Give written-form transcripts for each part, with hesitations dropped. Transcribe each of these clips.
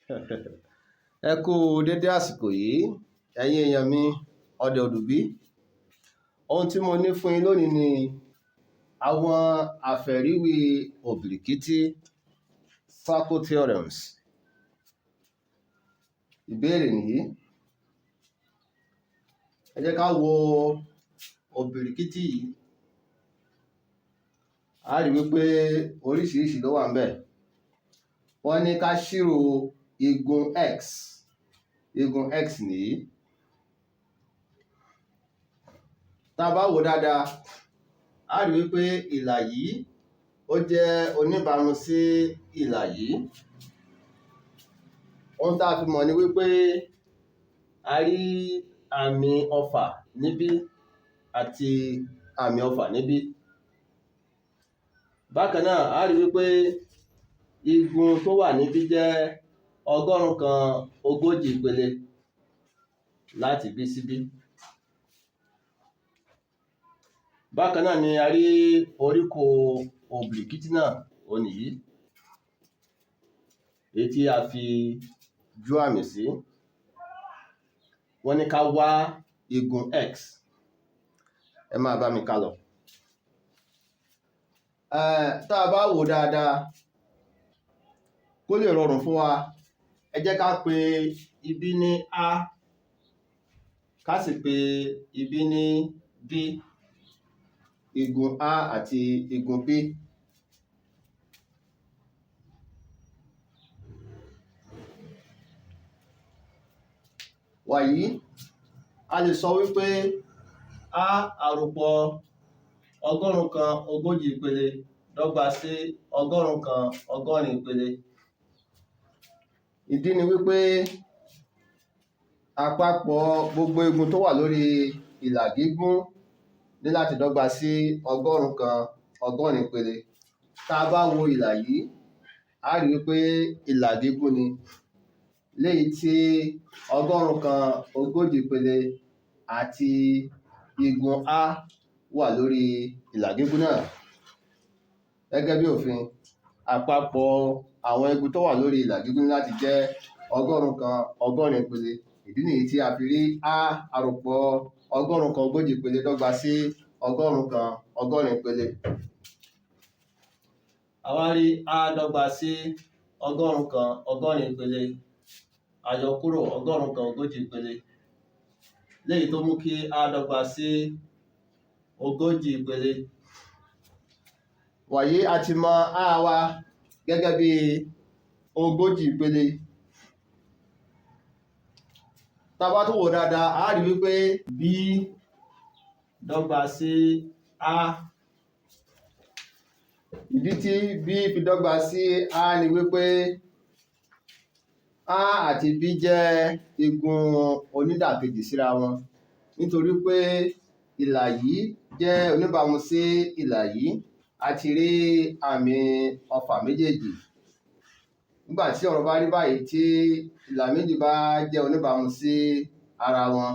Ẹ kú dédé àsìkò yìí, ẹ̀yin èèyàn mi ọdẹ òdùbí. Ohun tí mo ní fún yín lónìí ni àwọn àfẹ̀ríwí òbìrìkítí circle theorems. Ìbéèrè nìyí. Ẹ jẹ́ ká wo òbìrìkítí yìí. A rí wípé oríṣiríṣi ló wà ńbẹ̀. Wọ́n ní ká ṣírò igun x. Igun x nìyí. Tá a bá wò dáadáa, a rí wípé ìlà yìí ó jẹ́ oníbàámu sí ìlà yìí. Ohun tá a fi mọ̀ ni wípé a rí àmì ọfà níbí àti àmì ọfà níbí. Bákan náà, a rí wípé igun tó wà níbí jẹ́ 140 ìpele láti bí síbí. Bákan náà ni a rí oríkò òbìrìkítí náà, ó nìyí, èyí tí a fi jú àmì sí. Wọ́n ní ká wá igun x. Ẹ máa bá mi ká lọ. Tá a bá wò dáadáa, kó lè rọrùn fún wa, ẹ jẹ́ ká pe ibí ní a, ká sì pe ibí ní b. Igun a àti igun b. Wàyí, a lè sọ wípé a àròpọ̀ 140 ìpele dọ́gba sí 180 ìpele. Ìdí ni wípé àpapọ̀ gbogbo igun tó wà lórí ìlà gígùn ní láti dọ́gba sí 180 ìpele. Tá a bá wo ìlà yìí, a rí wípé ìlà gígùn ni, léyìí tí 180 ìpele àti igun a wà lórí ìlà gígùn náà. Gẹ́gẹ́ bí òfin, àpapọ̀ àwọn igun tó wà lórí ìlà gígùn ní láti jẹ́ 180 ìpele. Ìdí nìyí tí a fi rí a àròpọ̀ 180 ìpele dọ́gba sí 180 ìpele. A wá rí a dọ́gba sí 180 ìpele, a yọ kúrò 180 ìpele, léyìí tó mú kí a dọ́gba sí 40 ìpele. Wàyí, a ti mọ a wa gẹ́gẹ́ bí 40 ìpele. Tá a bá tún wò dáadáa, a rí wípé b dọ́gba sí a. Ìdí tí b fi dọ́gba sí a ni wípé a àti b jẹ́ igun onídàkejì síra wọn, nítorí pé ìlà yìí jẹ́ oníbàámu sí ìlà yìí. A ti rí àmì ọfà méjèèjì. Nígbà tí ọ̀rọ̀ bá rí báyìí, tí ìlà méjì bá jẹ́ oníbàámu sí ara wọn,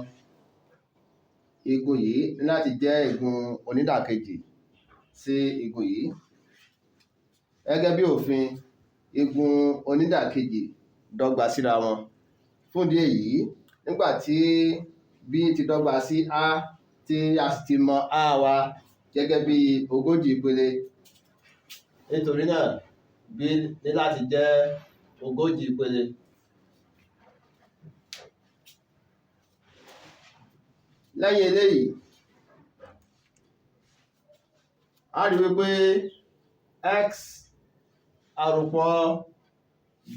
igun yìí ní láti jẹ́ igun onídàkejì sí igun yìí. Gẹ́gẹ́ bí òfin, igun onídàkejì dọ́gba síra wọn. Fún ìdí èyí, nígbà tí b ti dọ́gba sí a, tí a sì ti mọ a wa gẹ́gẹ́ bí 40 ìpele, nítorí náà b ní láti jẹ́ 40 ìpele. Lẹ́yìn eléyìí, a rí wípé x àròpọ̀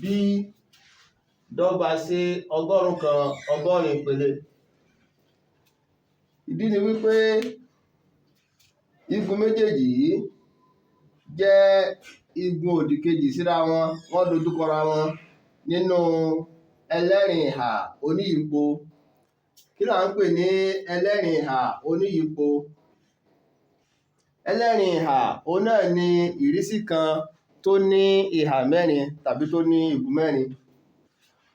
b dọ́gba sí 180 ìpele. Ìdí ni wípé igun méjèèjì yìí jẹ́ igun òdìkejì síra wọn, wọ́n dojúkọra wọn nínú ẹlẹ́rìn ìhà oníyípo. Kí là ń pè ní ẹlẹ́rìn ìhà oníyípo? Ẹlẹ́rìn ìhà, òun náà ni ìrísí kan tó ní ìhà mẹ́rin tàbí tó ní igun mẹ́rin,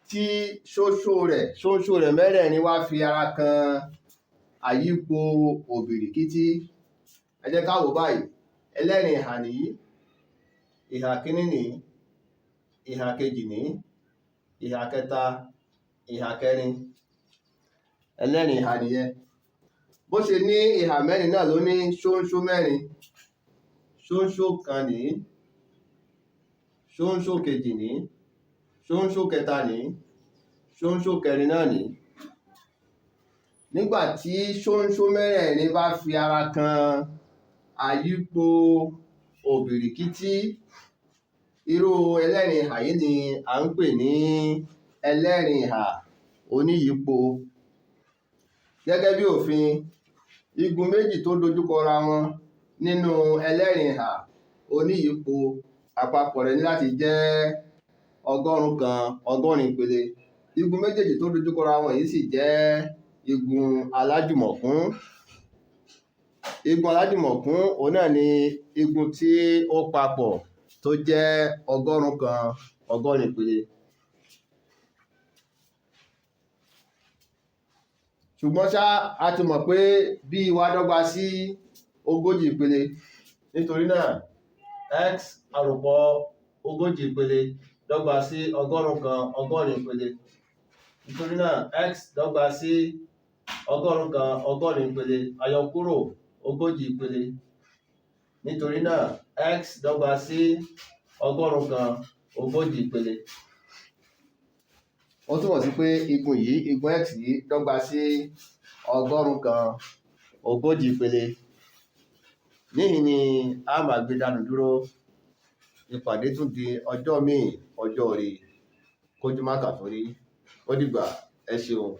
tí ṣóńṣó rẹ̀ mẹ́rẹ̀ẹ̀rin wá fi ara kan àyípo òbìrìkítí. Ẹ jẹ́ ká wò báyìí. Ẹlẹ́rìn ìhà nìyí, ìhà kíní nìyí, ìhà kejì nìyí, ìhà kẹta, ìhà kẹrin. Ẹlẹ́rìn ìhà nìyẹn. Bó ṣe ní ìhà mẹ́rin náà ló ní ṣóńṣó mẹ́rin. Ṣóńṣó kan nìí, ṣóńṣó kejì nìí, ṣóńṣó kẹta nìí, ṣóńṣó kẹrin náà nìí. Nígbà tí ṣóńṣó mẹ́rẹ̀ẹ̀rin bá fi ara kan àyípo òbìrìkítí, irú ẹlẹ́rìn ìhà yìí ni à ń pè ní ẹlẹ́rìn ìhà oníyípo. Gẹ́gẹ́ bí òfin, igun méjì tó dojúkọ ra wọn nínú ẹlẹ́rìn ìhà oníyípo àpapọ̀ rẹ̀ ní láti jẹ́ 100 ìpele. Igun méjèèjì tó dojúkọ ra wọn yìí sì jẹ́ igun alájùmọ̀kún. Igun alájùmọ̀kún òun náà ni igun tí ó papọ̀ tó jẹ́ 100 ìpele. Ṣùgbọ́n ṣá, a ti mọ̀ pé bí wa dọ́gba sí 40 ìpele. Nítorí náà x àròpọ̀ 40 ìpele dọ́gba sí 100 ìpele. Nítorí náà x dọ́gba sí 100 ìpele, àyọkúrò 40 ìpele. Nítorí náà x dọ́gba sí 100 ìpele. Ó túmọ̀ sí pé igun yìí, igun x yìí dọ́gba sí 100 ìpele. Níhìn ni a máa gbé dánu dúró. Ìpàdé tún di ọjọ́ míì, ọjọ́ ire. Kójú má kà sórí. Ó dìgbà. Ẹ ṣeun.